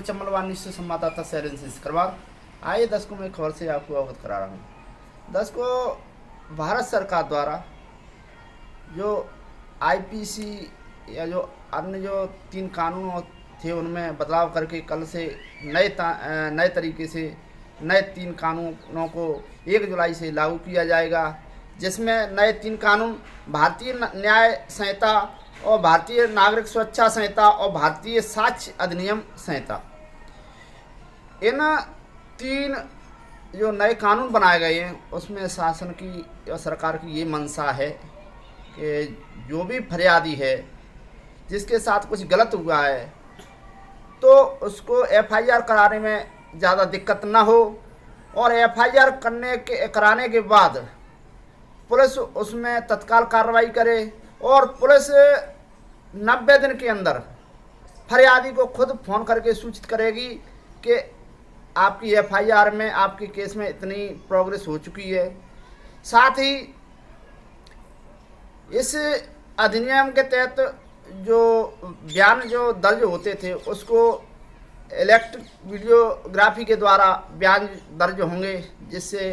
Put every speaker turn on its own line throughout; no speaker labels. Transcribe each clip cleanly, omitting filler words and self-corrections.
मैं चम्बल न्यूज़ से संवाददाता शैलेंद्र सिंह सिकरवार। आइए दर्शकों में खबर से आपको अवगत करा रहा हूँ। दर्शकों, भारत सरकार द्वारा जो आईपीसी या जो अन्य जो 3 कानून थे उनमें बदलाव करके कल से नए तरीके से नए 3 कानूनों को 1 जुलाई से लागू किया जाएगा, जिसमें नए 3 कानून भारतीय न्याय संहिता और भारतीय नागरिक सुरक्षा संहिता और भारतीय साक्ष्य अधिनियम संहिता, इन 3 जो नए कानून बनाए गए हैं उसमें शासन की और सरकार की ये मंशा है कि जो भी फरियादी है जिसके साथ कुछ गलत हुआ है तो उसको एफआईआर कराने में ज़्यादा दिक्कत ना हो, और एफआईआर कराने के बाद पुलिस उसमें तत्काल कार्रवाई करे और पुलिस 90 दिन के अंदर फरियादी को खुद फ़ोन करके सूचित करेगी कि आपकी एफआईआर में, आपके केस में इतनी प्रोग्रेस हो चुकी है। साथ ही इस अधिनियम के तहत जो बयान जो दर्ज होते थे उसको इलेक्ट्रिक वीडियोग्राफी के द्वारा बयान दर्ज होंगे, जिससे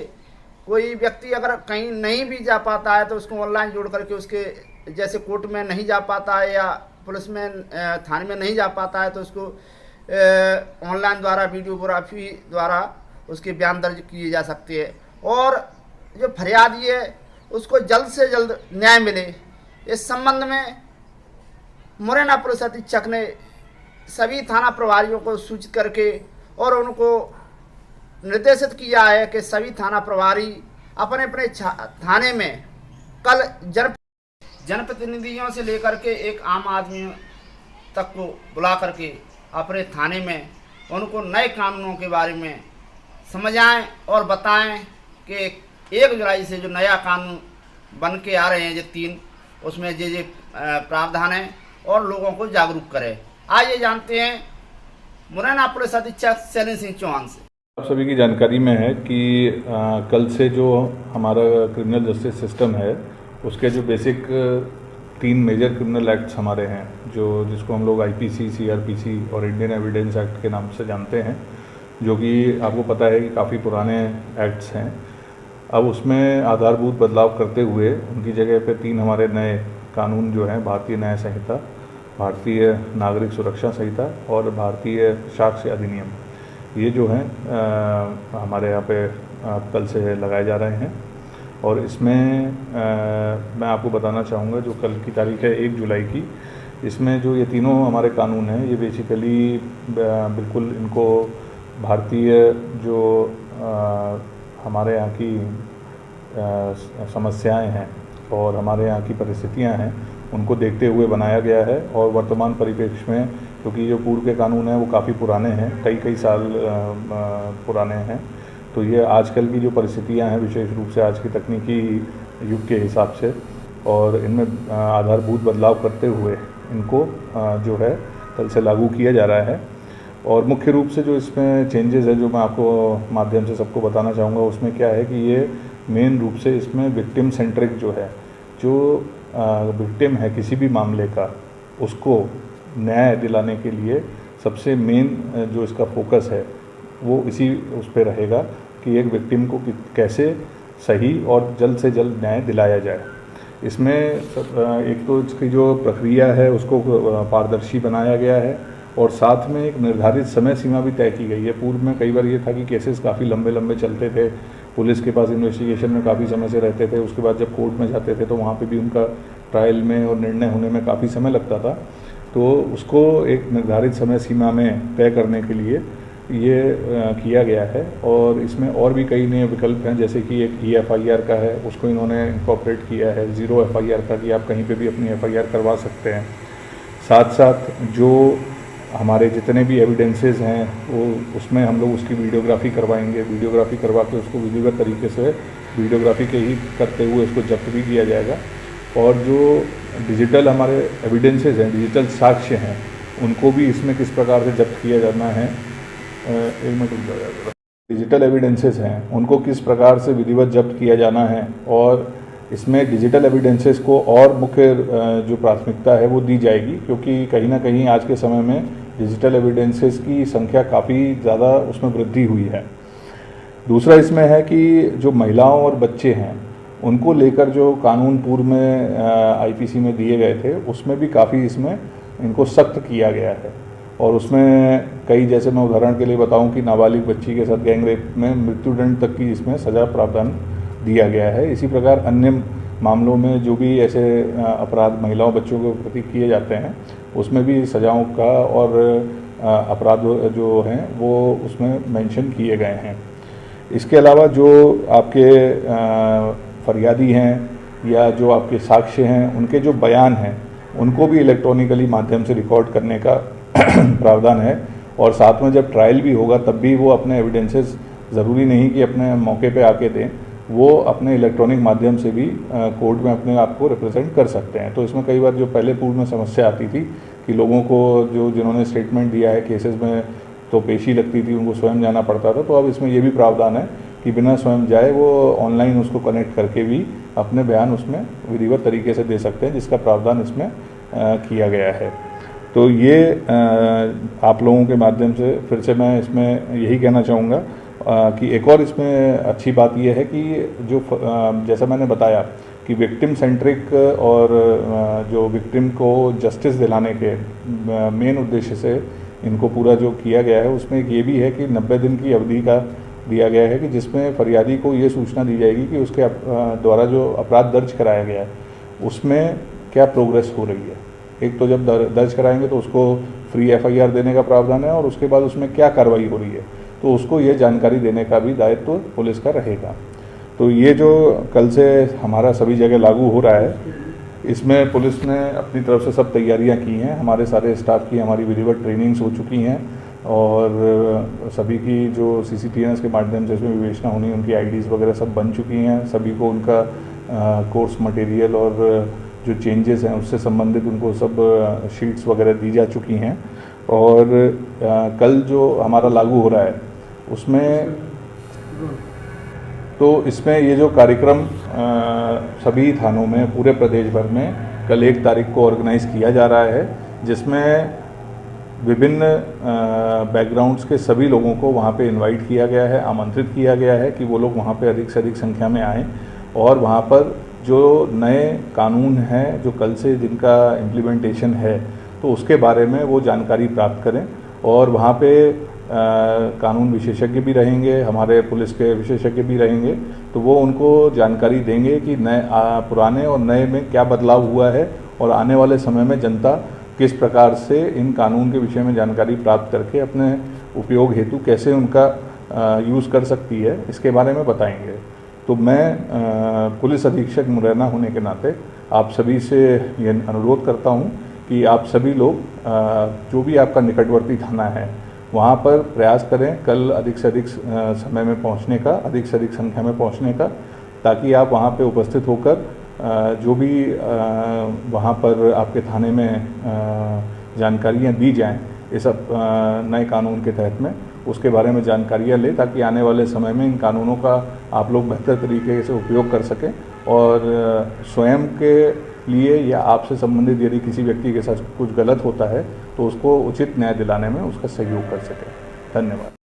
कोई व्यक्ति अगर कहीं नहीं भी जा पाता है तो उसको ऑनलाइन जोड़ करके उसके, जैसे कोर्ट में नहीं जा पाता है या पुलिस में थाने में नहीं जा पाता है तो उसको ऑनलाइन द्वारा वीडियोग्राफी द्वारा उसके बयान दर्ज किए जा सकते हैं, और जो फरियादी है उसको जल्द से जल्द न्याय मिले। इस संबंध में मुरैना पुलिस अधीक्षक ने सभी थाना प्रभारियों को सूचित करके और उनको निर्देशित किया है कि सभी थाना प्रभारी अपने अपने थाने में कल जनप्रतिनिधियों से लेकर के एक आम आदमी तक को बुला करके अपने थाने में उनको नए कानूनों के बारे में समझाएं और बताएं कि 1 जुलाई से जो नया कानून बन के आ रहे हैं, जो 3, उसमें जे प्रावधान है और लोगों को जागरूक करें। आइए जानते हैं मुरैना पुलिस अधीक्षक शैलेंद्र सिंह चौहान से।
आप सभी की जानकारी में है कि कल से जो हमारा क्रिमिनल जस्टिस सिस्टम है उसके जो बेसिक 3 मेजर क्रिमिनल एक्ट्स हमारे हैं, जो जिसको हम लोग आईपीसी, सीआरपीसी और इंडियन एविडेंस एक्ट के नाम से जानते हैं, जो कि आपको पता है कि काफ़ी पुराने एक्ट्स हैं। अब उसमें आधारभूत बदलाव करते हुए उनकी जगह पे 3 हमारे नए कानून जो हैं, भारतीय न्याय संहिता, भारतीय नागरिक सुरक्षा संहिता और भारतीय साक्ष्य अधिनियम, ये जो हैं हमारे यहाँ पे कल से लगाए जा रहे हैं। और इसमें मैं आपको बताना चाहूँगा जो कल की तारीख है 1 जुलाई की, इसमें जो ये तीनों हमारे कानून हैं ये बेसिकली बिल्कुल इनको भारतीय जो हमारे यहाँ की समस्याएं हैं और हमारे यहाँ की परिस्थितियां हैं उनको देखते हुए बनाया गया है। और वर्तमान परिप्रेक्ष्य में क्योंकि जो पूर्व के कानून हैं वो काफ़ी पुराने हैं, कई साल पुराने हैं, तो ये आजकल की जो परिस्थितियां हैं विशेष रूप से आज की तकनीकी युग के हिसाब से, और इनमें आधारभूत बदलाव करते हुए इनको जो है कल से लागू किया जा रहा है। और मुख्य रूप से जो इसमें चेंजेस है जो मैं आपको माध्यम से सबको बताना चाहूँगा उसमें क्या है कि ये मेन रूप से इसमें विक्टिम सेंट्रिक जो है, जो विक्टिम है किसी भी मामले का उसको न्याय दिलाने के लिए सबसे मेन जो इसका फोकस है वो इसी उस पर रहेगा कि एक विक्टिम को कैसे सही और जल्द से जल्द न्याय दिलाया जाए। इसमें एक तो इसकी जो प्रक्रिया है उसको पारदर्शी बनाया गया है और साथ में एक निर्धारित समय सीमा भी तय की गई है। पूर्व में कई बार ये था कि केसेस काफ़ी लंबे चलते थे, पुलिस के पास इन्वेस्टिगेशन में काफ़ी समय से रहते थे, उसके बाद जब कोर्ट में जाते थे तो वहाँ पे भी उनका ट्रायल में और निर्णय होने में काफ़ी समय लगता था। तो उसको एक निर्धारित समय सीमा में तय करने के लिए ये किया गया है। और इसमें और भी कई नए विकल्प हैं, जैसे कि एक EFIR का है, उसको इन्होंने इंकॉर्पोरेट किया है, 0 FIR का कि आप कहीं पे भी अपनी FIR करवा सकते हैं। साथ साथ जो हमारे जितने भी एविडेंसेस हैं वो उसमें हम लोग उसकी वीडियोग्राफी करवाएंगे, वीडियोग्राफी करवा के उसको विधिवत तरीके से वीडियोग्राफी के ही करते हुए उसको जब्त भी किया जाएगा। और जो डिजिटल हमारे एविडेंसेस हैं, डिजिटल साक्ष्य हैं, उनको भी इसमें किस प्रकार से जब्त किया जाना है, एक मिनट रुक जाएगा, डिजिटल एविडेंसेस हैं उनको किस प्रकार से विधिवत जब्त किया जाना है। और इसमें डिजिटल एविडेंसेस को और मुख्य जो प्राथमिकता है वो दी जाएगी, क्योंकि कहीं ना कहीं आज के समय में डिजिटल एविडेंसेस की संख्या काफ़ी ज़्यादा उसमें वृद्धि हुई है। दूसरा इसमें है कि जो महिलाओं और बच्चे हैं उनको लेकर जो कानून पूर्व में आईपीसी में दिए गए थे उसमें भी काफ़ी इसमें इनको सख्त किया गया है। और उसमें कई, जैसे मैं उदाहरण के लिए बताऊं कि नाबालिग बच्ची के साथ गैंग रेप में मृत्युदंड तक की इसमें सज़ा प्रावधान दिया गया है। इसी प्रकार अन्य मामलों में जो भी ऐसे अपराध महिलाओं बच्चों के प्रति किए जाते हैं उसमें भी सज़ाओं का और अपराध जो हैं वो उसमें मेंशन किए गए हैं। इसके अलावा जो आपके फरियादी हैं या जो आपके साक्ष्य हैं उनके जो बयान हैं उनको भी इलेक्ट्रॉनिकली माध्यम से रिकॉर्ड करने का प्रावधान है। और साथ में जब ट्रायल भी होगा तब भी वो अपने एविडेंसेस ज़रूरी नहीं कि अपने मौके पे आके दें, वो अपने इलेक्ट्रॉनिक माध्यम से भी कोर्ट में अपने आप को रिप्रेजेंट कर सकते हैं। तो इसमें कई बार जो पहले पूर्व में समस्या आती थी कि लोगों को जिन्होंने स्टेटमेंट दिया है केसेस में तो पेशी लगती थी, उनको स्वयं जाना पड़ता था। तो अब इसमें ये भी प्रावधान है कि बिना स्वयं जाए वो ऑनलाइन उसको कनेक्ट करके भी अपने बयान उसमें विधिवत तरीके से दे सकते हैं, जिसका प्रावधान इसमें किया गया है। तो ये आप लोगों के माध्यम से फिर से मैं इसमें यही कहना चाहूँगा कि एक और इसमें अच्छी बात यह है कि जो जैसा मैंने बताया कि विक्टिम सेंट्रिक और जो विक्टिम को जस्टिस दिलाने के मेन उद्देश्य से इनको पूरा जो किया गया है उसमें एक ये भी है कि 90 दिन की अवधि का दिया गया है कि जिसमें फरियादी को ये सूचना दी जाएगी कि उसके द्वारा जो अपराध दर्ज कराया गया है उसमें क्या प्रोग्रेस हो रही है। एक तो जब दर्ज कराएंगे तो उसको फ्री एफआईआर देने का प्रावधान है और उसके बाद उसमें क्या कार्रवाई हो रही है तो उसको ये जानकारी देने का भी दायित्व पुलिस का रहेगा। तो ये जो कल से हमारा सभी जगह लागू हो रहा है, इसमें पुलिस ने अपनी तरफ से सब तैयारियां की हैं। हमारे सारे स्टाफ की हमारी विधिवत ट्रेनिंग्स हो चुकी हैं और सभी की जो CCTVs के माध्यम से इसमें विवेचना होनी, उनकी आईडीज़ वगैरह सब बन चुकी हैं। सभी को उनका कोर्स मटेरियल और जो चेंजेस हैं उससे संबंधित उनको सब शीट्स वगैरह दी जा चुकी हैं। और कल जो हमारा लागू हो रहा है उसमें तो इसमें ये जो कार्यक्रम सभी थानों में पूरे प्रदेश भर में कल 1 तारीख को ऑर्गेनाइज़ किया जा रहा है, जिसमें विभिन्न बैकग्राउंड्स के सभी लोगों को वहाँ पे इनवाइट किया गया है, आमंत्रित किया गया है कि वो लोग वहाँ पे अधिक से अधिक संख्या में आएँ और वहाँ पर जो नए कानून हैं जो कल से जिनका इम्प्लीमेंटेशन है तो उसके बारे में वो जानकारी प्राप्त करें। और वहाँ पे कानून विशेषज्ञ भी रहेंगे, हमारे पुलिस के विशेषज्ञ भी रहेंगे, तो वो उनको जानकारी देंगे कि पुराने और नए में क्या बदलाव हुआ है और आने वाले समय में जनता किस प्रकार से इन कानून के विषय में जानकारी प्राप्त करके अपने उपयोग हेतु कैसे उनका यूज़ कर सकती है, इसके बारे में बताएंगे। तो मैं पुलिस अधीक्षक मुरैना होने के नाते आप सभी से ये अनुरोध करता हूँ कि आप सभी लोग जो भी आपका निकटवर्ती थाना है वहाँ पर प्रयास करें कल अधिक से अधिक समय में पहुँचने का, अधिक से अधिक संख्या में पहुँचने का, ताकि आप वहाँ पे उपस्थित होकर जो भी वहाँ पर आपके थाने में जानकारियाँ दी जाएं इस नए कानून के तहत में, उसके बारे में जानकारियाँ लें ताकि आने वाले समय में इन कानूनों का आप लोग बेहतर तरीके से उपयोग कर सकें और स्वयं के लिए या आपसे संबंधित यदि किसी व्यक्ति के साथ कुछ गलत होता है तो उसको उचित न्याय दिलाने में उसका सहयोग कर सकें। धन्यवाद।